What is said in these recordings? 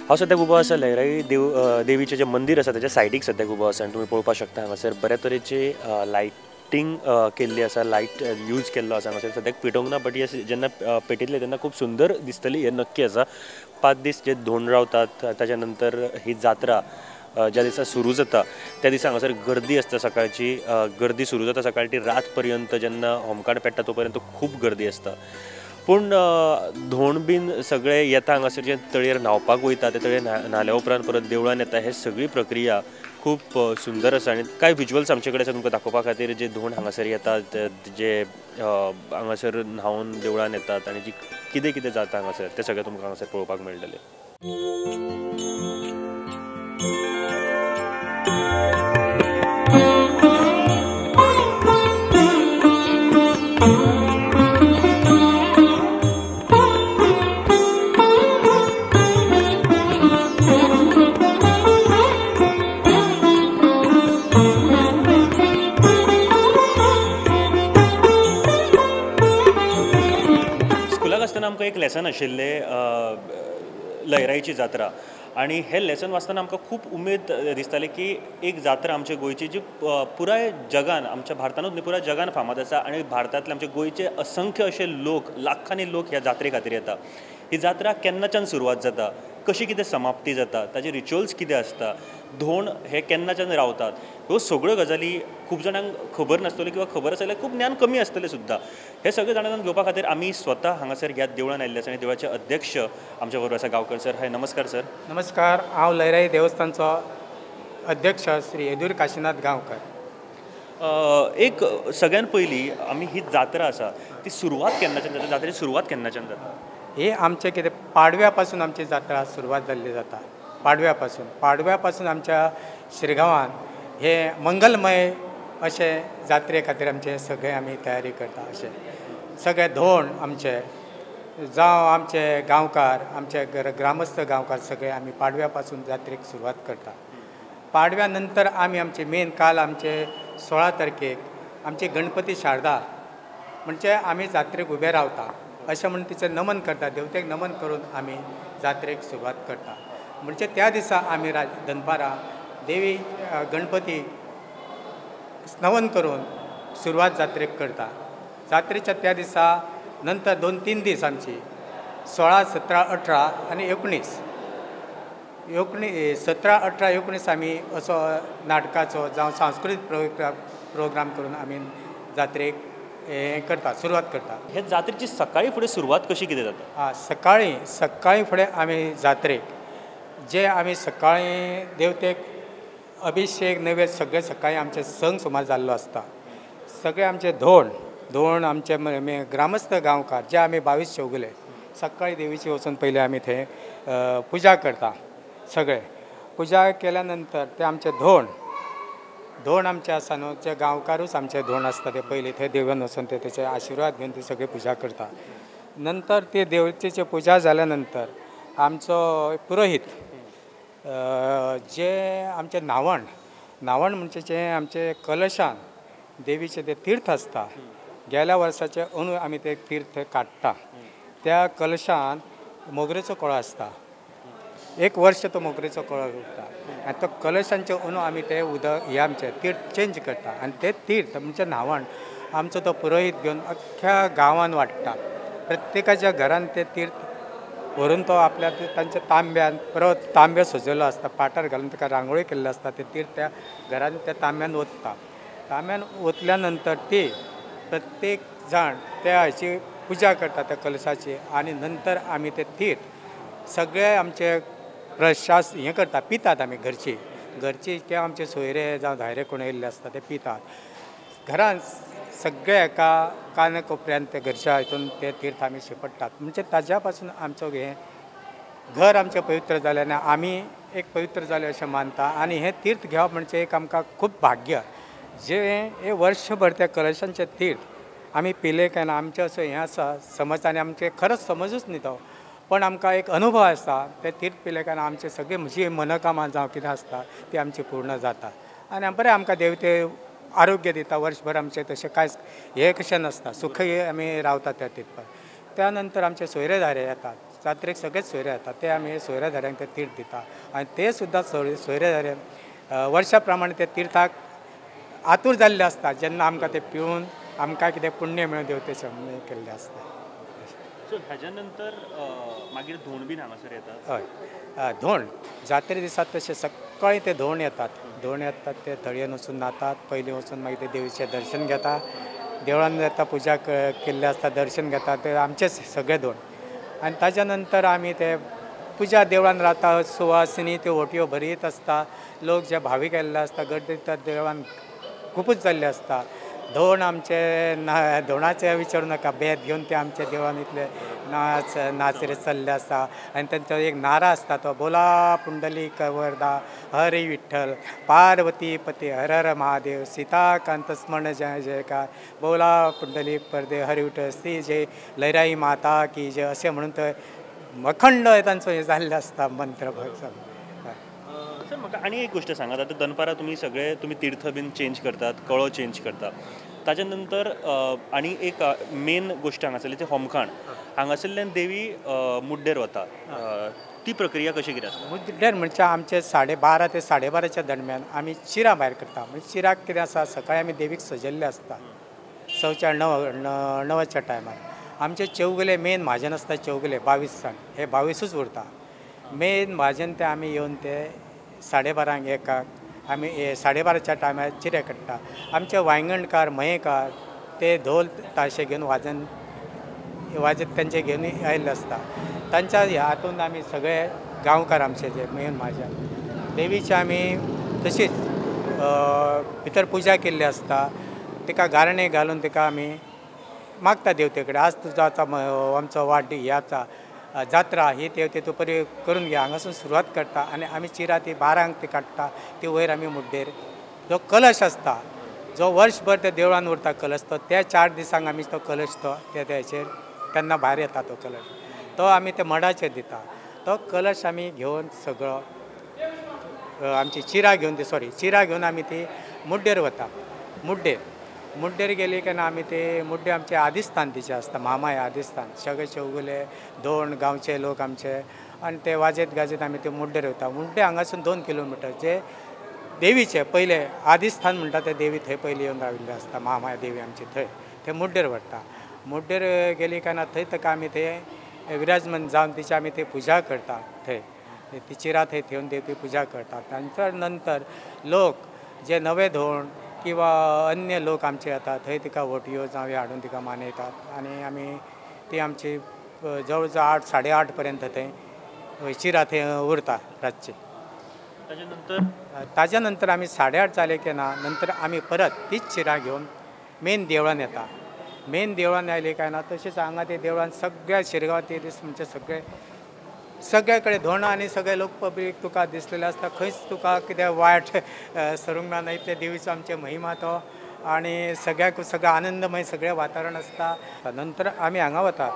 हांव सद्याक उबो आसा लयराई देवीचें जें मंदीर आसा तेच्या सायडीक सद्याक उबो आसा आनी तुमी पळोवपाक शकता हांगासर बऱ्या तरेची लायटिंग केल्ली आसा, लायट यूज केल्लो आसा हांगासर सद्याक पेटोवंक ना, बट जेन्ना पेटयतले तेन्ना खूब सुंदर दिसतली, हें नक्की आसा. 5 दीस जे धोंड रावतात ताच्या नंतर ही जात्रा ज्या दिसा सुरू जाता त्या दिसा हांगासर गर्दी आसता सकाळची, गर्दी सुरू जाता सकाळची रात पर्यंत, जेन्ना होमकाड पेट्टा तो पर्यंत खूब गर्दी आसता. पूण धोंड बीन सगळे येता हांगासर जे तळयेर न्हांवपाक वयता ते तळयेर न्हाल्या उपरांत परत देवळान येता, हे सगळी प्रक्रिया खूब सुंदर आसा. आनी कांय विज्युअल्स आमचे कडेन आसा तुमकां दाखोवपा खातीर, जे धोंड हांगासर येतात, जे हांगासर न्हांवन देवळान येतात आनी जी कितें कितें जाता हांगासर तें सगळें तुमकां हांगासर पळोवपाक मेळटलें. स्कुलाक आसतना आमकां एक लेसन आशिल्लें लयराईची जात्रा, आनी हें लेसन वाचतना आमकां खूब उमेद दिसताली की एक जात्रा आमच्या गोंयची जी पुराय जगान, आमच्या भारतानूच न्ही पुराय जगान फामाद आसा, आनी भारतांतले आमचे गोंयचे असंख्य अशे लोक, लाखांनी लोक ह्या जात्रे खातीर येता. ही जात्रा केन्नाच्यान सुरवात जाता, कशी कितें समाप्ती जाता, ताजे रिच्युअल्स कितें आसता, धोंड हे केन्नाच्यान रावतात, ह्यो सगळ्यो गजाली खूब जाणांक खबर नासतल्यो किंवा खबर आसल्यार खूब ज्ञान कमी आसतलें सुद्दां. हे सगळे जाणां घेवपा खातीर आमी स्वता हांगासर ह्या देवळान आयिल्ले आसा आनी देवळाचे अध्यक्ष आमच्या बरोबर आसा गांवकर सर. हाय, नमस्कार सर. नमस्कार, हांव लयराई देवस्थानचो अध्यक्ष श्री येदूर काशीनाथ गांवकर. एक सगळ्यान पयलीं आमी ही जात्रा आसा ती सुरवात केन्नाच्यान जाता, जात्रेची सुरवात केन्नाच्यान जाता? हे आमचे कितें पाडव्या पासून आमची जात्रा सुरवात जाल्ली जाता. पाडव्या पासून आमच्या शिरगांवान हे मंगलमय अशे जात्रे खातीर आमचे सगळे आमी तयारी करता. अशे सगळे धोंड आमचे जावं आमचे गांवकार, आमचे ग्रामस्थ गांवकार सगळे आमी पाडव्या पासून जात्रेक सुरवात करता. पाडव्या नंतर आमी आमचे मेन काल आमचे 16 तारखेक आमची गणपती शारदा म्हणजे आमी जात्रेक उबे रावता अशें म्हणून तिचें नमन करता, देवतेक नमन करून आमी जात्रेक सुरवात करता. म्हणजे त्या दिसा आमी दनपारां देवी गणपती नमन करून सुरवात जात्रेक करता. जात्रेच्या त्या दिसा नंतर 2-3 दीस आमची 16, 17, 18 आनी 19 17, 18, 19 आमी असो नाटकाचो जावं सांस्कृतीक प्रोग्राम करून आमी जात्रेक हें करता, सुरवात करता. हे जात्रेची सकाळी फुडें सुरवात कशी कितें जाता? सकाळी फुडें आमी जात्रेक जे आमी सकाळीं देवतेक अभिशेक नैवेद्य सगळे सकाळीं आमचे संक सुमार जाल्लो आसता. सगळे आमचे धोंड आमचे ग्रामस्थ गांवकार जे आमी 22 शेवगले सकाळीं देवीची वचून पयलीं आमी थंय पुजा करता. सगळे पुजा केल्या नंतर ते आमचे धोंड आमचे आसा न्हू, जे गांवकारूच आमचे धोंड आसता ते पयलीं थंय देवान वचून ते तेचे आशिर्वाद घेवन ती सगळी पुजा करता. नंतर ते देवतेची पुजा जाल्या नंतर आमचो पुरोहीत जे आमचे न्हावण म्हणजे जे आमचे कलशान देवीचे ते तीर्थ आसता, गेल्या वर्साचे अंदू आमी ते तीर्थ काडटा. त्या कलशान मोगरेचो कळो आसता, 1 वर्स तो मोगरेचो कळो उरता आनी तो कलशांचे अंदू आमी ते उदक हे आमचे तीर्थ चेंज करता. आनी ते तीर्थ म्हणजे न्हावण आमचो तो पुरोहीत घेवन अख्ख्या गांवान वाडटा. प्रत्येकाच्या घरान ते तीर्थ व्हरून तो आपल्या तांच्या तांब्यान परत तांब्यो सजयलो आसता, पाटार घालून ताका रांगोळी केल्ली आसता, ते तीर्थ त्या घरान त्या तांब्यान ओतता. तांब्यान ओतल्या नंतर ती प्रत्येक जाण त्या हाची पुजा करता त्या कलशाची. आनी नंतर आमी ते तीर्थ सगळे आमचे प्रशास हें करता, पितात आमी घरची किंवा आमचे सोयरे जावं धायरे कोण येयल्ले आसता ते पितात. घरान सगळे एका कान कोपऱ्यान ते घरच्या हितून ते तीर्थ आमी शिपडटात. म्हणजे ताज्या पासून आमचो हें घर आमचें पवित्र जालें आनी आमी एक पवित्र जाले अशें मानता. आनी हें तीर्थ घेवप म्हणजे एक आमकां खूब भाग्य. जे हे वर्षभर त्या कलशांचे तीर्थ आमी पिले काय ना आमचें असो हें आसा समज, आनी आमचे खरोच समजूच न्ही तो, पण आमकां एक अनुभव आसता ते तीर्थ पिले काय आमचे सगळे म्हजी मनोकामना जावं कितें आसता ती आमची पूर्ण जाता. आनी बरें आमकां देवते आरोग्य दिता. वर्षभर आमचे तशें कांयच हे कशें नासता, सुखय आमी रावता त्या तीर्थ. त्यानंतर आमचे सोयरे धायरे येतात. जात्रेक सगळेच सोयरे येतात ते आमी सोयऱ्याधाऱ्यांक ते तीर्थ दिता आनी ते सुद्दां सोयऱ्याधाऱ्यांक वर्षा प्रमाणे ते तीर्थाक आतूर जाल्ले असता जेन्ना आमकां ते पिवन आमकां कितें पुण्य मेळूं देवतेचें केल्लें आसता. सो हाज्या नंतर मागीर धोंड बीन हांगासर येतात. हय धोंड जात्रे दिसा तशें सकाळीं ते धोंड येतात ते थळयेन वचून न्हातात पयलीं वचून मागीर ते देवीचें दर्शन घेता देवळान येता पुजा केल्ली आसता दर्शन घेता ते आमचेच सगळे धोंड आनी ताज्या नंतर आमी ते पुजा देवळान रावता सुवासिनी त्यो ओटयो भरीत आसता लोक जे भावीक येयल्ले आसता गर्दी देवळान खूबच जाल्ले आसता धोंड आमचे धोंडाचे विचारूं नाका बेत घेवन ते आमच्या देवळान इतले नाचरे चल्ले आसता आनी तांचो एक नारा आसता तो बोला पुंडलीक वरदा हरी विठ्ठल पार्वती पती हर हर महादेव सीताकांत स्मरण जय जयकार बोला पुंडलीक परदे हरी विठ्ठल श्री जय लहराई माता की जय अशें म्हणून तो अखंड तांचो हे जाल्ले आसता मंत्र सर म्हाका आनी एक गोश्ट सांगात आतां दनपारां तुमी तीर्थ बीन चेंज करतात कळो चेंज करतात ताच्या नंतर आनी एक मेन गोश्ट हांगासरली ती होमखाण हांगासरल्यान देवी मुड्डेर वता ती प्रक्रिया कशी कितें आसता. मुड्डेर म्हणजे आमचे 12:30 ते 12:30च्या दरम्यान आमी चिरां भायर करता म्हणजे चिराक कितें आसा सकाळीं आमी देवीक सजयल्ले आसता 9:30च्या टायमार आमचे चौगुले मेन म्हाजन आसता चौगुले 22 जाण हे 22च उरता मेन म्हाजन ते आमी येवन ते 12:30 एकाक आमी 12:30च्या टायमार चिरे काडटा आमचे वांयगणकार मयेकार ते धोल ताशे घेवन वाजत तेंचे घेवन आयिल्ले आसता तांच्या हातून आमी सगळे गांवकार आमचे जे मेन म्हाज्या देवीची आमी तशीच भितर पुजा केल्ली आसता तिका गाराणें घालून तिका आमी मागता देवते कडेन आज तुजो आतां आमचो ह्याचा जात्रा ही ते तूं बरी करून घे हांगासून सुरवात करता आनी आमी चिरा ती 12 ती काडटा ती वयर आमी मुड्डेर जो कलश आसता जो वर्सभर त्या देवळान उरता कलश तो त्या 4 दिसांक आमी तो कलश तो तेचेर तेन्ना भायर येता तो कलश तो आमी ते मडाचेर दिता तो कलश आमी घेवन सगळो आमची चिरा घेवन आमी ती मुड्डेर वता मुड्डेर गेली काय ना आमी ते मुड्डे आमचे आदिस्थान तिचे आसता महामाय आदिस्थान सगळे चौगुले धोंड गांवचे लोक आमचे आनी ते वाजत गाजत आमी ते मुड्डेर वता मुड्डे हांगासून 2 किलोमिटर जे देवीचे पयले आदिस्थान म्हणटा ते देवी थंय पयली येवन राविल्ले आसता महामाया देवी आमची थंय मुड्डेर व्हरता मुड्डेर गेली काय ना थंय ताका आमी ते विराजमान जावन तिची आमी ते पुजा करता थंय ती चिरा थंय ठेवून ती पुजा करता तांच्या नंतर लोक जे नवे धोंड किंवा अन्य लोक आमचे येतात थंय तिका ओटयो जावं हाडून तिका मानयतात आनी आमी ती आमची जवळ जवळ 8-8:30 पर्यंत थंय चिरा थंय उरता रातची ताज्या नंतर आमी 8:30 जाले की ना नंतर आमी परत तीच चिरा घेवन मेन देवळान येता मेन देवळान आयली काय ना तशेंच हांगा ते देवळान सगळ्या शिरगांव ते दीस म्हणजे सगळे कडेन धोंड आनी सगळे लोक पब्लीक तुका दिसलेले आसता खंयच तुका कितें वायट सरूंक मेळना इतले देवीचो आमचे महिमा तो आनी सगळें आनंदमय सगळें वातावरण आसता नंतर आमी हांगा वता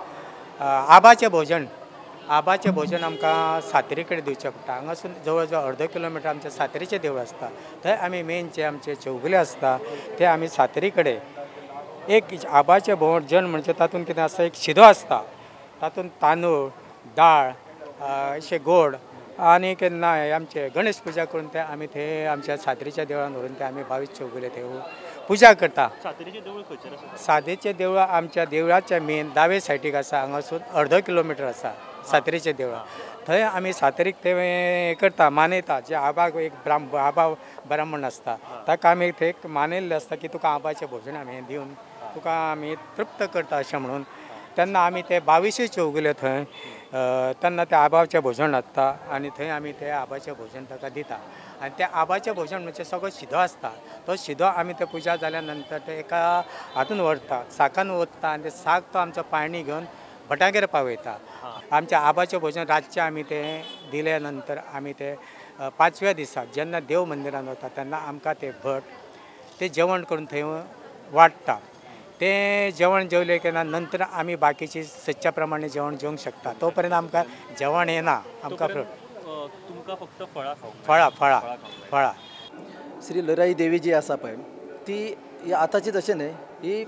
आबाचें भोजन आमकां सातेरी कडेन दिवचें पडटा हांगासून जवळ जवळ 1/2 किलोमिटर आमचें सातेरीचें देवूळ आसता थंय आमी मेन जे आमचे चौगुले आसता ते आमी सातेरी कडेन एक आबाचें भोजन म्हणजे तातूंत कितें आसता एक शिदो आसता तातूंत तांदूळ दाळ अशें गोड आनी केन्ना आमचे गणेश पुजा करून ते आमी थंय आमच्या सातेरीच्या देवळान व्हरून ते आमी 22 चौगुले थंय पुजा करता. सातेरीचें देवूळ आमच्या देवळाच्या मेन दावे सायडीक आसा हांगासून 1/2 किलोमिटर आसा सातेरीचें देवूळ थंय आमी सातेरीक ते हें करता मानयता जे आबाक एक आबा ब्राह्मण आसता ताका आमी थंय मानयल्लें आसता की तुका आबाचें भोजन आमी दिवन तुका आमी तृप्त करता अशें म्हणून तेन्ना आमी ते 22 चौगुले थंय तेन्ना ते आबाचें भोजन हाडटा आनी थंय आमी ते आबाचें भोजन ताका दिता आनी ते आबाचें भोजन म्हणजे सगळो शिदो आसता तो शिदो आमी ते पुजा जाल्या नंतर ते एका हातून व्हरता साकान ओतता आनी ते साक तो आमचो पाळणी घेवन भटागेर पावयता आमच्या आबाचें भोजन रातचें आमी ते दिले नंतर आमी ते 5व्या दिसाक जेन्ना देव मंदिरान वता तेन्ना आमकां ते भट ते जेवण करून थंय वाडटा ते जेवण जेवले की ना नंतर आमी बाकीची सच्या प्रमाणे जेवण जेवंक शकता तो पर्यंत आमकां जेवण येना आमकां तुमकां फक्त फळां श्री लहराई देवी जी आसा पळय ती आतांची तशें न्हय ही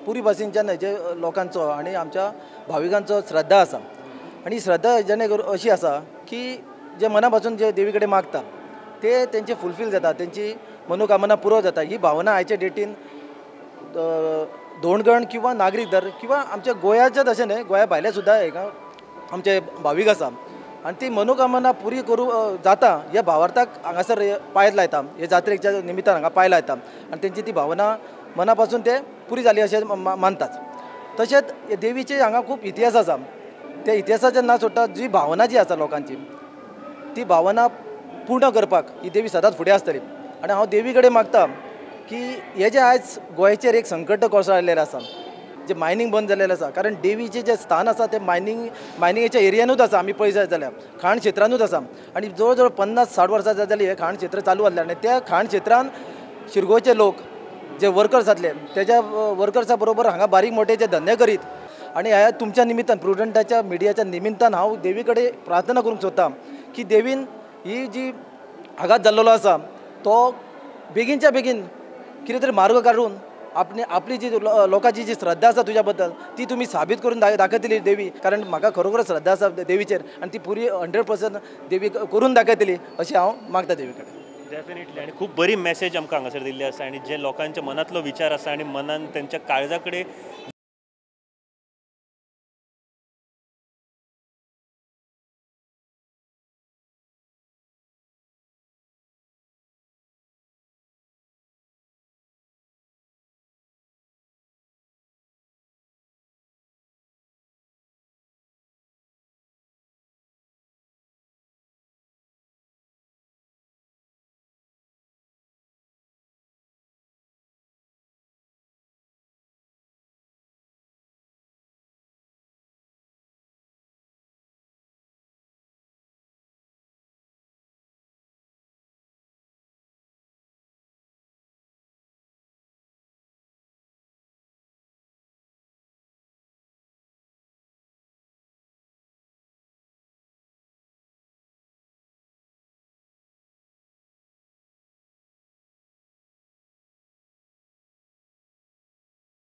पुरी भाशेंच्यान जे लोकांचो आनी आमच्या भाविकांचो श्रद्धा आसा आणि ही श्रद्धा जेणे करून अशी आसा की जे मनापासून जे देवी कडेन मागता ते तेंचे फुलफील जाता, तेंची मनोकामना पुरो जाता. ही भावना आयच्या डेटीन धोंडगण किंवा नागरीक दर किंवा आमच्या गोंयाच्याच अशें न्हय, गोंया भायले सुद्दां एक आमचे भावीक आसा आणि ती मनोकामना पुरी करूं जाता ह्या भावार्थाक हांगासर पांय लायता, हे जात्रेच्या निमित्तान हांगा पांय लायता आणि तेंची ती भावना मनापासून ते पुरी जाली अशें मानतात. तशेंच हे देवीचे हांगा खूब इतिहास आसा. त्या इतिहासाचें ना सोडटा जी भावना जी आसा लोकांची ती भावना पूर्ण करपाक ही देवी सदांच फुडें आसतली. आणि हांव देवी कडेन मागता की हे जे आयज गोंयचेर एक संकट कोसळिल्लें आसा, जे मायनींग बंद जाल्लेलें आसा, कारण देवीचें जें स्थान आसा तें मायनिंगेच्या एरियानूच आसा. आमी पळय जायत जाल्यार खाण क्षेत्रानूच आसा आणि जवळ जवळ 50-60 वर्सां जाली हे खाण क्षेत्र चालू आसलें आनी त्या खाण क्षेत्रान शिरगोळचे लोक जे वर्कर्स जातले त्याच्या वर्कर्सा बरोबर हांगा बारीक मोठे जे धंदे करीत आणि ह्या तुमच्या निमित्तान प्रुडंटाच्या मिडियाच्या निमित्तान हांव देवी कडेन प्रार्थना करूंक सोदतां की देवीन ही जी आघात जाल्लो आसा तो बेगीनच्या बेगीन कितें तरी मार्ग काडून आपली जी लोकांची जी श्रद्धा आसा तुज्या बद्दल ती तुमी साबीत करून दाखयतली देवी. कारण म्हाका खरोखरच श्रद्धा आसा देवीचेर आणि ती पुरी 100% देवी करून दाखयतली अशें हांव मागता देवी कडेन. डेफिनेटली आणि खूप बरी मेसेज आमकां हांगासर दिल्ली आसा आणि जे लोकांच्या मनातलो विचार आसा आणि मनान त्यांच्या काळजा कडेन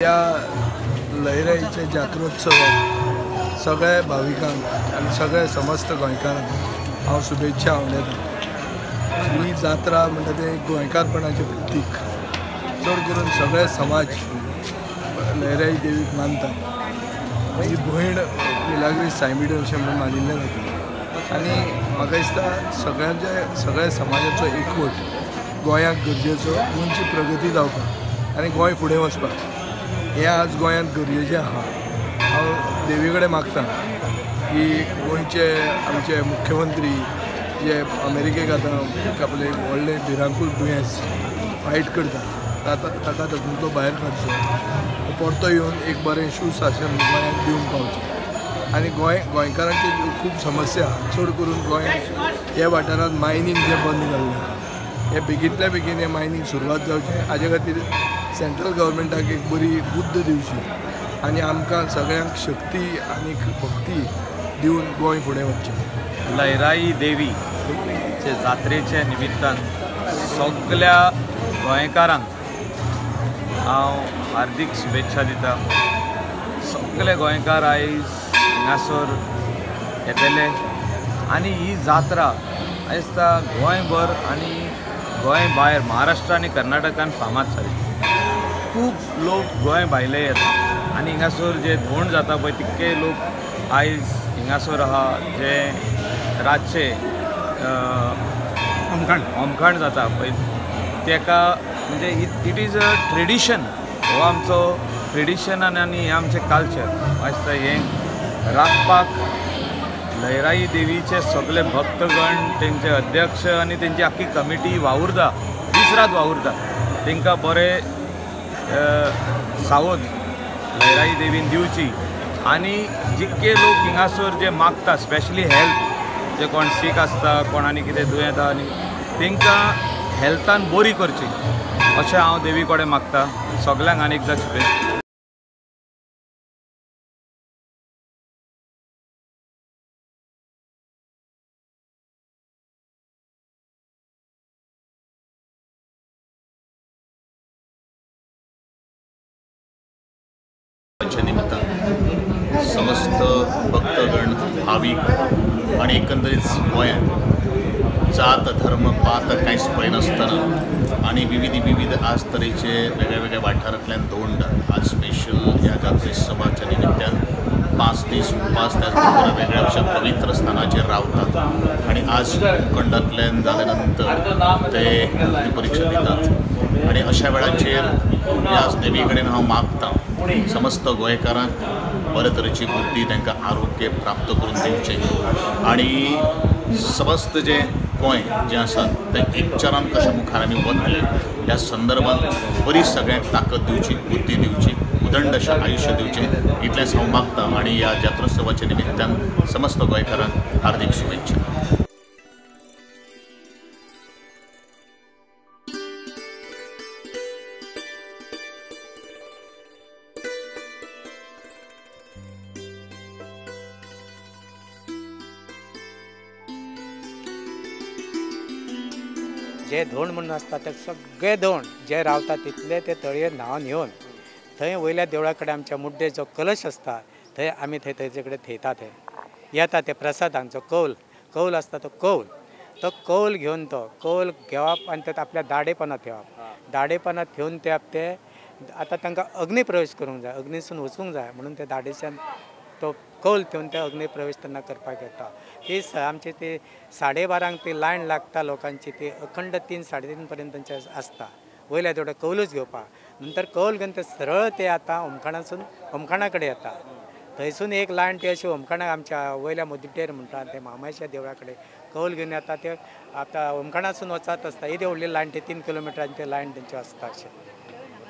या लयराईच्या जात्रोत्सवाक सगळ्या भाविकांक आणि सगळ्या समस्त गोंयकारांक हांव शुभेच्छा देता. ही जात्रा म्हणटा तें गोंयकारपणाचें प्रतीक. चड करून सगळे समाज लयराई देवीक मानतात. ही भयण मिलाग्री सायबिडो अशें म्हणून मानिल्लें जाता आनी म्हाका दिसता सगळ्या समाजाचो एकवट गोंयाक गरजेचो. गोंयची प्रगती जावपाक आनी गोंय फुडें वचपाक हें आज गोंयांत गरजेचें आहा. हांव देवी कडेन मागतां की गोंयचे आमचे मुख्यमंत्री जे अमेरिकेक आतां आपलें व्हडलें भिरांकूळ दुयेंस फायट करता ताका तातूंतलो भायर काडचो, परतो येवन एक बरें सुशासन गोंयांक दिवंक पावचें. आनी गोंयकारांची खूब समस्या आहा. चड करून गोंयांत ह्या वाठारांत मायनींग जें बंद जाल्लें आहा हें बेगींतल्या बेगीन हें मायनींग सुरवात जावचें. हाजे खातीर सेंट्रल गव्हर्मेंटाक एक बरी बुद्द दिवची आनी आमकां सगळ्यांक शक्ती आनी भक्ती दिवन गोंय फुडें वचचें. लयराई देवीचे जात्रेच्या निमित्तान सगळ्या गोंयकारांक हांव हार्दिक शुभेच्छा दिता. सगळे गोंयकार आयज हिंगासर येतले आनी ही जात्रा आयज दिसता गोंयभर आनी गोंय भायर महाराष्ट्र आनी कर्नाटकान फामाद जाली. खूब लोक गोंय भायले येतात आनी हिंगासर जे धोंड जाता पळय तितके लोक आयज हिंगासर आहा जे रातचे होमखंड जाता पळय तेका म्हणजे इट इज अ ट्रेडिशन. हो आमचो ट्रेडिशन आनी हें आमचें कल्चर. आयज हें राखपाक लयराई देवीचे सगळे भक्तगण तेंचे अध्यक्ष आनी तेंची आख्खी कमिटी वावुरता, दीस रात वावुरता. तांकां बरें सावध लयराई देवीन दिवची आनी जितके लोक हिंगासर जे मागता स्पेशली हेल्थ जे कोण सीक आसता कोण आनी कितें दुयेंत आहा आनी तांकां हेल्थान बरी करची अशें हांव देवी कडेन मागता. सगल्यांक आनी एकदां शुभेच्छा. निमित्तान समस्त भक्तगण भाविक आणि एकंदरीत गोंयांत जात धर्म पात कांयच पळयनासतना आणि विविध आज तरेचे वेगळ्या वाठारांतल्यान दोंड आज स्पेशल ह्या जात्रोत्सवाच्या निमित्यान 5 दीस उपास त्याचबरोबर वेगळ्या अशा पवित्र स्थानाचेर रावतात आणि आज मुखंडांतल्यान जाले नंतर ते परीक्षा दितात आणि अशा वेळाचेर ह्या देवी कडेन हांव मागतां समस्त गोंयकारांक बरे तरेची बुद्धी तांकां आरोग्य प्राप्त करून दिवचें आणि समस्त जे गोंय जें आसा तें एकचारान कशें मुखार आमी वतले ह्या संदर्भांत बरी सगळ्यांक ताकद दिवची बुद्धी दिवची उदंड अशें आयुश्य दिवचें इतलेंच हांव मागतां आनी ह्या जात्रोत्सवाच्या निमित्तान समस्त गोंयकारांक हार्दिक शुभेच्छा. जे धोंड म्हणून आसता ते सगळे धोंड जे रावता तितले ते तळयेर न्हांवन येवन थंय वयल्या देवळा कडेन आमच्या मुड्डे जो कलश आसता थंय आमी थंयचे कडेन थेयता ते येता ते प्रसादांचो कौल आसता तो कौल घेवन तो कौल घेवप आनी ते आपल्या दाडेपणात ठेवप ठेवून ते आतां तांकां अग्नी प्रवेश करूंक जाय अग्नीसून वचूंक जाय म्हणून ते दाडेच्यान तो कौल ठेवून ते अग्नी प्रवेश तेन्ना करपाक येता ती आमची ती 12:30 ती लायन लागता लोकांची ती अखंड 3-3:30 पर्यंत तांचे आसता वयल्या तेवढे कौलूच घेवपाक नंतर कौल घेवन ते सरळ ते आतां होमखाणा कडेन येता थंयसून एक लायन ती अशी होमखाणाक आमच्या वयल्या मुद्देर म्हणटा ते मामाच्या देवळा कडेन कौल घेवन येता ते आतां होमखाणासून वचत आसता ही व्हडली लायन ते 3 किलोमिटरांची ते लायन तेंची आसता अशें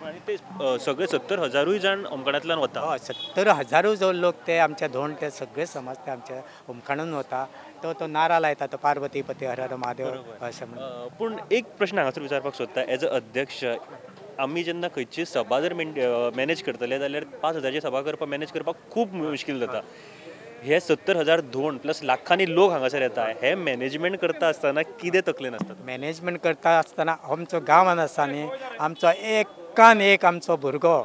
आणि ते सगळे 70,000 जाण होमखाणांतल्यान वता. हय 70,000 जो लोक ते आमच्या धोंड ते सगळे समाज ते आमच्या होमखाणान वता तो नारा लायता तो पार्वती पती हर हर महादेव अशें म्हणून. पूण एक प्रश्न हांगासर विचारपाक सोदता एज अ अध्यक्ष आमी जेन्ना खंयची सभा जर मॅनेज करतले जाल्यार 5,000ची सभा करपाक मॅनेज करपाक खूब मुश्कील जाता. हे 70,000 धोंड प्लस लाखांनी लोक हांगासर येता हे मॅनेजमेंट करता आसतना कितें तकलेन आसता? मॅनेजमेंट करता आसतना आमचो गांवान आसा न्ही आमचो एकान एक आमचो भुरगो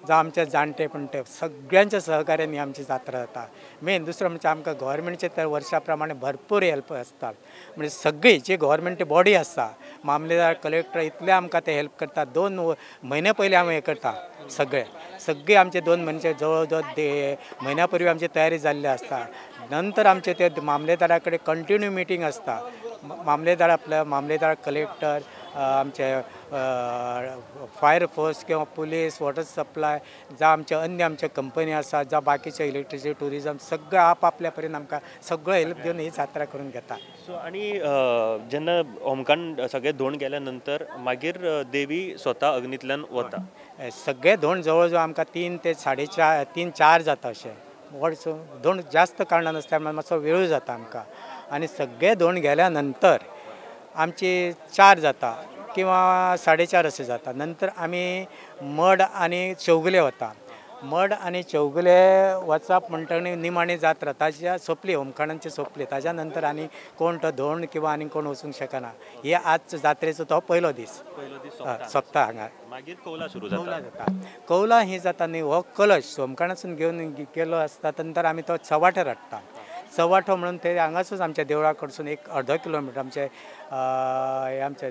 जावं आमचे जाणटे पणटे सगळ्यांच्या सहकार्यान ही आमची जात्रा जाता. मेन दुसरं म्हणजे आमकां गव्हर्मेंटचे तर वर्षा प्रमाणे भरपूर हेल्प आसता म्हणजे सगळी जी गव्हर्मेंट बॉडी आसता मामलेदार कलेक्टर इतले आमकां ते हेल्प करता 2 म्हयने पयलीं आमी हें करता सगळे आमचे 2 म्हणजे जवळ जवळ म्हयन्या पूर्वी आमची तयारी जाल्ली आसता. नंतर आमचे ते मामलेदारा कडेन कंटिन्यू मिटींग आसता मामलेदार कलेक्टर आमचे फायर फोर्स किंवा पुलीस वॉटर सप्लाय जावं आमचे अन्य आमचे कंपनी आसा जावं बाकीचे इलेक्ट्रिसिटी टुरिजम सगळे आपल्या पर्यंत आमकां सगळो हेल्प दिवन ही जात्रा करून घेता. सो आणि जेन्ना होमखाण सगळे धोंड गेल्या नंतर मागीर देवी स्वता अग्नींतल्यान वता. सगळे धोंड जवळ जवळ आमकां 3 ते 3:30-4 जाता अशें व्हड धोंड जास्त कारणान आसता मातसो वेळ जाता आमकां आनी सगळे धोंड गेल्या नंतर आमची 4 जाता किंवा 4:30 अशें जाता. नंतर आमी मड आनी चौगुले वता. मड आनी चौगुले वचप म्हणटणी निमाणी जात्रा ताच्या सोंपली होमखाणांची सोंपली ताच्या नंतर आनी कोण तो धोंड किंवा आनी कोण वचूंक शकना. हे आज जात्रेचो तो पयलो दीस सोंपता हांगा. मागीर कौला सुरू जाता. कौला ही जाता न्ही हो कलश होमखाणासून घेवन गेलो आसता नंतर आमी तो चवाठेर हाडटा. चवाठो म्हणून ते हांगासूच आमच्या देवळा कडसून 1-अर्द किलोमिटर आमचे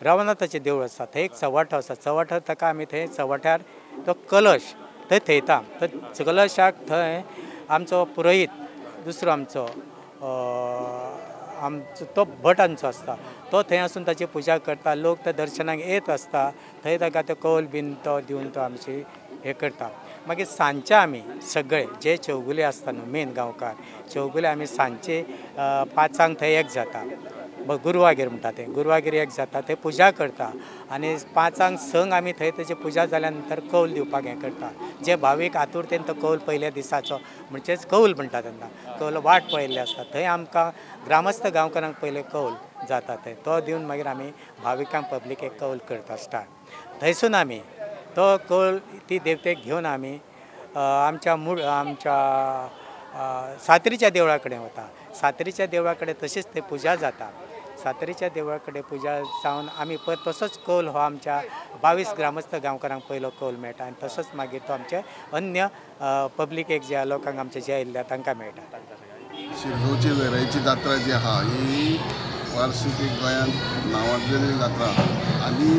रवनाथाचें देवूळ आसा थंय एक चवाठो आसा चवाठो ताका आमी थंय चवाठ्यार तो कलश थंय थेयता. कलशाक थंय आमचो पुरोहीत दुसरो आमचो तो भट आमचो आसता तो थंय आसून ताची पुजा करता. लोक ते दर्शनाक येत आसता थंय ताका तो कौल बीन तो दिवन तो आमची हे करता. मागीर सांजचे आमी सगळे जे चौगुले आसता न्हू मेन गांवकार चौगुले आमी सांजचे 5 थंय एक जाता गुरवागेर म्हणटा ते गुरवागेर एक जाता थंय पुजा करता आनी 5 संक आमी थंय तेजी पुजा जाल्या नंतर कौल दिवपाक हें करता. जे भावीक आतुरतेन तो कौल पयल्या दिसाचो म्हणजेच कौल म्हणटा तेन्ना कौल वाट पळयल्ली आसता थंय आमकां ग्रामस्थ गांवकारांक पयले कौल जाता थंय तो दिवन मागीर आमी भाविकांक पब्लिकेक कौल करता स्टार्ट. थंयसून आमी तो कौल ती देवतेक घेवन आमी आमच्या सातेरीच्या देवळा कडेन वता. सातेरीच्या देवळा कडेन तशीच थंय पुजा जाता. सातेरीच्या देवळा कडेन पुजा जावन आमी तसोच कौल हो आमच्या 22 ग्रामस्थ गांवकारांक पयलो कौल मेळटा आनी तसोच मागीर तो आमचे अन्य पब्लीक एक जे लोकांक आमचे जे आयिल्ल्या तांकां मेळटा. शिरगांवची लयराईची जात्रा जी आहा ही वार्षिक एक गोंयांत नांवाजलेली जात्रा आनी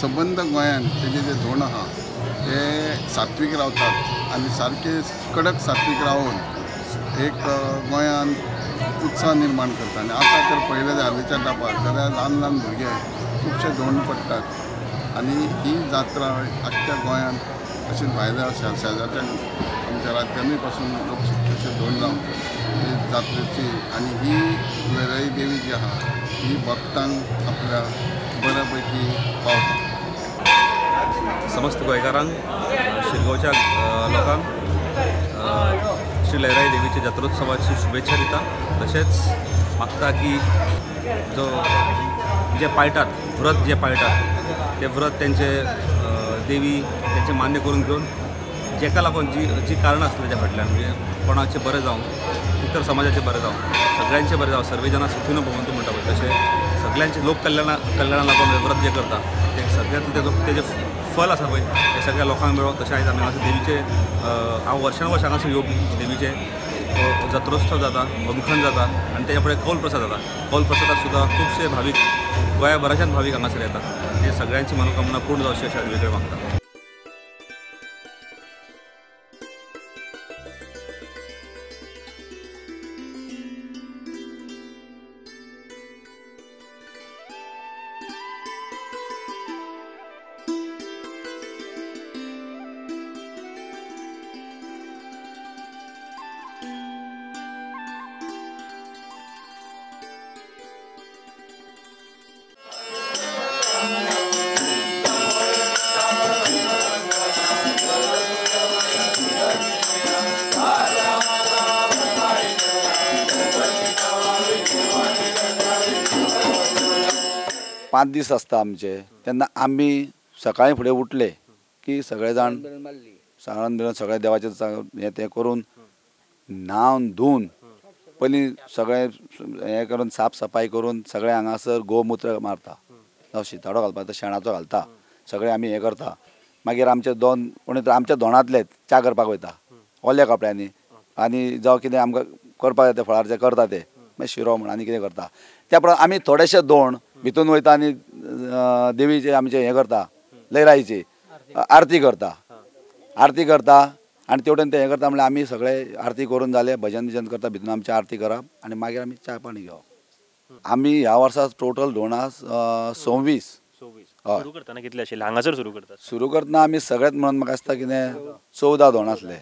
सबंद गोंयांत तेजे जे धोंड आहा ते सात्वीक रावतात आनी सारके कडक सात्वीक रावून एक गोंयांत उत्साह निर्माण करता. आनी आतां तर पयले हालींच्या तेंपार जाल्यार ल्हान ल्हान भुरगे खुबशे धोंड पडटात आनी ही जात्रा आख्ख्या गोंयांत तशेंच भायल्या शेजारच्या आमच्या राज्यांनी पासून लोक तशे धोंड रावन ही जात्रेची आनी ही लयराई देवी जी आहा ही भक्तांक आपल्या बऱ्यापैकी पावता. समस्त गोंयकारांक शिरगांवच्या लोकांक श्री लयराई देवीचे जात्रोत्सवाची शुभेच्छा दिता. तशेंच मागता की जो जे पाळटात व्रत जे पाळटात ते व्रत तेंचे देवी तेंचे मान्य करून घेवन जेका लागून जी कारणां आसता तेच्या फाटल्यान म्हणजे कोणाचें बरें जावं इतर समाजाचें बरें जावं सगळ्यांचें बरें जावं सर्वे जाणां सुखीनो भवन्तु म्हणटा पळय तशें सगळ्यांचे लोक कल्याणा लागून व्रत जे करता ते सगळ्यांत तेजें फल आसा पळय ते सगळ्या लोकांक मेळो. तशें आयज आमी हांगासर देवीचे हांव वर्सान वर्स हांगासर येवपी देवीचे जात्रोत्सव जाता होमखंड जाता आनी तेच्या फुडें कौल प्रसाद जाता. कौल प्रसादाक सुद्दां खुबशे भावीक गोंयाभराच्यान भावीक हांगासर येतात. ते सगळ्यांची मनोकामना पूर्ण जावची अशें देवी कडेन मागता. पांच दीस आसता आमचे तेन्ना आमी सकाळीं फुडें उठले की सगळे जाण साळण बिळण सगळे देवाचें हें तें करून न्हावन धुवन पयलीं सगळे हें करून साफ सफाई करून सगळे हांगासर गोमुत्र मारता जावं शिताडो घालपाक तो शेणाचो घालता सगळे आमी हें करता. मागीर आमचे दोन कोणी तर आमच्या दोणांतलेच च्या करपाक वयता ओल्या कपड्यांनी आनी जावं कितें आमकां करपाक जाय तें फळारचें करता ते मागीर शिरो म्हण आनी कितें करता. त्या प्रमाणे आमी थोडेशे दोण भितून वयता आनी देवीचे आमचे हें करता लयराईची आरती करता आनी तेवटेन ते हें करता म्हणल्यार आमी सगळे आरती करून जाले भजन बिजन करता भितून आमची आरती करप आनी मागीर आमी च्या पाणी घेवप. आमी ह्या वर्सा टोटल धोंडां 26 सुरू करतना कितले आशिल्ले हांगासर सुरू करतात? सुरू करतना आमी सगळ्यात म्हणून म्हाका दिसता कितें 14 धोंड आसले.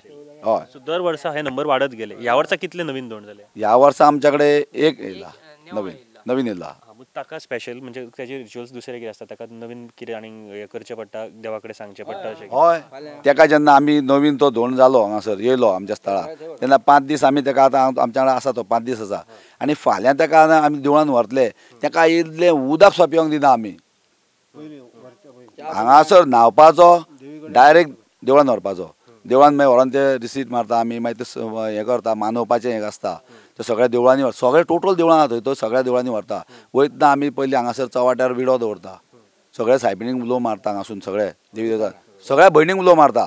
हय दर वर्सा हे नंबर वाढत गेले. ह्या वर्सा कितले नवीन धोंड जाले? ह्या वर्सा आमच्या कडेन एक येयला नवीन येयला. ताका स्पेशल म्हणजे त्याचे रिच्युअल्स दुसरे कितें आसता ताका नवीन कितें आनी हें करचें पडटा देवा कडेन सांगचें पडटा अशें? हय तेका जेन्ना आमी नवीन तो धोंड जालो हांगासर येयलो आमच्या स्थळार तेन्ना 5 दीस आमी तेका आतां आमच्या कडेन आसा तो 5 दीस आसा आनी फाल्यां तेका आमी देवळान व्हरतले तेका इतलें उदक सुद्दां पिवंक दिना आमी. हांगासर न्हांवपाचो डायरेक्ट देवळान व्हरपाचो देवळान मागीर व्हरोन ते रिसीट मारता आमी मागीर ते हें करता मानवपाचें हें आसता ते सगळ्या देवळांनी सगळे टोटल देवळां आसा थंय तो सगळ्या देवळांनी व्हरता. वयतना आमी पयलीं हांगासर चवाट्यार विडो दवरता सगळे सायबिणीक उलो मारता हांगासून सगळे देवी देवता सगळ्या भयणीक उलो मारता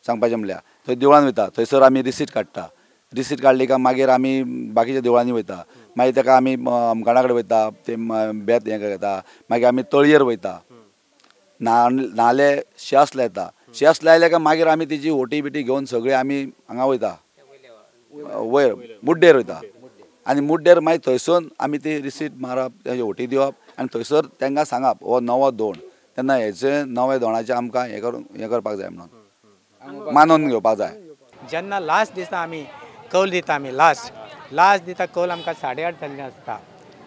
सांगपाचें म्हणल्यार थंय देवळान वयता थंयसर आमी रिसीट काडटा. रिसीट काडली काय मागीर आमी बाकीच्या देवळांनी वयता मागीर तेका आमी अमकाणा कडेन वयता ते बेत हें घेता मागीर आमी तळयेर वयता नाले शेस लायता शेस लायले काय मागीर आमी तेजी ओटी बिटी घेवन सगळीं आमी हांगा वयता वयर मुड्डेर वयता आनी मुड्डेर मागीर थंयसून आमी ती रिसीट मारप तेजी ओटी दिवप आनी थंयसर तांकां सांगप हो नवो धोंड तेन्ना हेचे नवे धोंडाचें आमकां हें करपाक जाय म्हणून मानून घेवपाक जाय. जेन्ना लास्ट दिसा आमी कौल दिता आमी लास्ट दिता कौल आमकां 8:30 जाल्लें आसता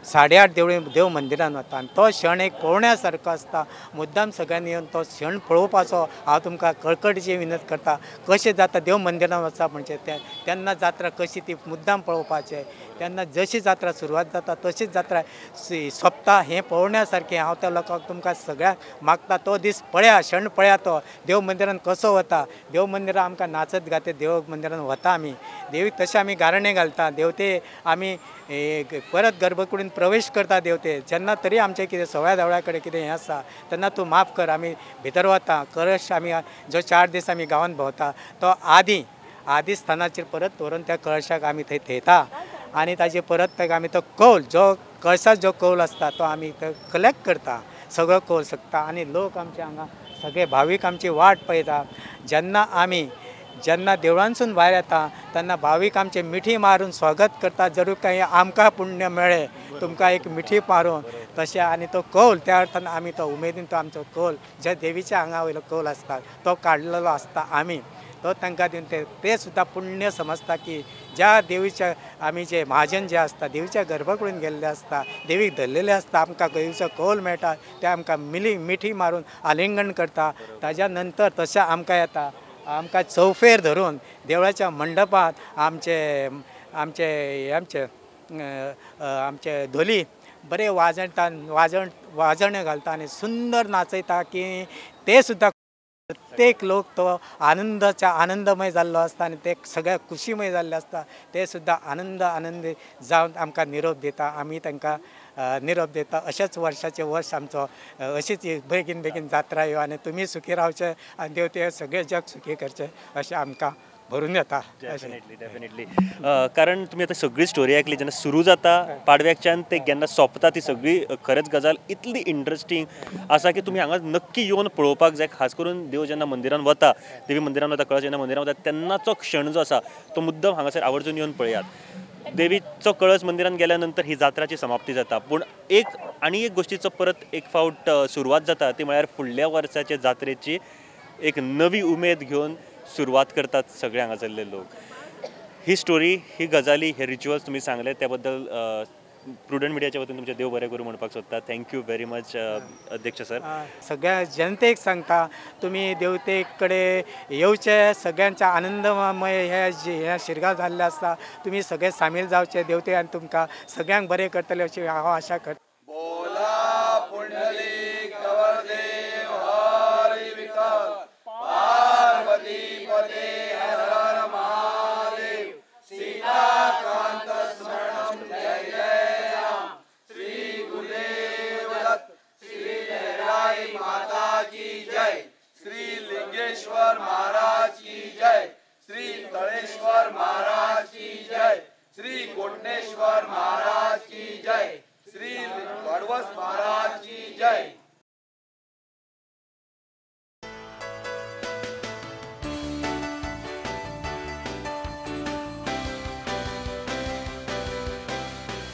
8:30 देव मंदिरान वता आनी तो क्षण एक पळोवण्या सारको आसता. मुद्दाम सगळ्यांनी येवन तो क्षण पळोवपाचो हांव तुमकां कळकळीची विनंती करता. कशें जाता देव मंदिरान वचप म्हणजे तेन्ना जात्रा कशी ती मुद्दाम पळोवपाचें तेन्ना जशी जात्रा सुरवात जाता तशीच जात्रा सोंपता हें पळोवण्या सारकें हांव त्या लोकांक तुमकां सगळ्यांक मागता. तो दीस पळया क्षण पळया तो देव मंदिरान कसो वता. देव मंदिरान आमकां नाचत गाते देव मंदिरान वता आमी देवीक तशें आमी गाराणें घालता देवते आमी परत गर्भकुडीन प्रवेश करता देवते जेन्ना तरी आमचे कितें सगळ्या देवळा कडेन कितें हें आसा तेन्ना तूं माफ कर. आमी भितर वता कळश आमी जो 4 दीस आमी गांवांत भोंवता तो आदी स्थानाचेर परत व्हरून त्या कळशाक आमी थंय थेयता आनी ताजे परत ताका आमी तो कौल जो कळशाक जो कौल आसता तो आमी कलेक्ट करता सगळो कौल सकता आनी लोक आमचे हांगा सगळे भावीक आमची वाट पळयता. जेन्ना देवळांसून भायर येता तेन्ना भावीक आमचे मिठी मारून स्वागत करता. जरूर काही आमकां पुण्य मेळे तुमकां एक मिठी मारून तशें आनी तो कौल त्या अर्थान आमी तो उमेदीन तो आमचो कौल जे देवीच्या हांगा वयलो कौल आसता तो काडलेलो आसता आमी तो तांकां दिवन ते सुद्दां पुण्य समजता की ज्या देवीच्या आमी जे महाजन जे आसता देवीच्या गर्भकुडीन गेल्ले आसता देवीक धरलेले आसता आमकां देवीचो कौल मेळटा ते आमकां मिठी मारून आलिंगन करता. ताज्या नंतर तशें आमकां येता आमकां चौफेर धरून देवळाच्या मंडपांत आमचे धोली बरे वाजण घालता आनी सुंदर नाचयता की ते सुद्दां प्रत्येक लोक तो आनंदमय जाल्लो आसता आनी ते सगळ्या खुशीमय जाल्ले आसता. ते सुद्दां आनंदी जावन आमकां निरोप दिता. आमी तांकां निरोप दिता. अशेंच वर्साचे वर्स आमचो अशीच बेगीन जात्रा येवं आनी तुमी सुखी रावचे आनी देव ते सगळे जग सुखी करचे अशें आमकां भरून येता. डेफिनेटली कारण तुम्ही आता सगळी स्टोरी ऐकली जेन्ना सुरू जाता पाडव्याच्यान ते केन्ना सोंपता ती सगळी खरेंच गजाल इतली इंटरेस्टिंग आसा की तुम्ही हांगा नक्की येवन पळोवपाक जाय. खास करून देव जेन्ना मंदिरान वता देवी मंदिरान वता कळश जेन्ना मंदिरान वता तेन्नाचो क्षण जो आसा तो मुद्दम हांगासर आवर्जून येवन पळयात. देवीचो कळस मंदिरान गेल्या नंतर ही जात्राची समाप्ती जाता पूण एक गोष्टीचो परत एक फावट सुरवात जाता ती म्हळ्यार फुडल्या वर्साचे जात्रेची एक नवी उमेद घेवन सुरवात करतात सगळे हांगासरले लोक. ही स्टोरी ही गजाली हे रिच्युअल्स तुम्ही सांगले त्या बद्दल प्रुडंट मिडियाच्या वतीन तुमचे देव बरें करूं म्हणपाक सोदता. थँक्यू व्हेरी मच अध्यक्ष सर. सगळ्या जनतेक सांगता तुमी देवते कडेन येवचे सगळ्यांच्या आनंदमय हे शिरगांव जाल्ले आसता तुमी सगळे सामील जावचे देवते आनी तुमकां सगळ्यांक बरें करतले अशी हांव आशा करता. महाराज की जय. श्री तळेश्वर महाराज की जय. श्री कोटनेश्वर महाराज की जय. श्री वडवस महाराज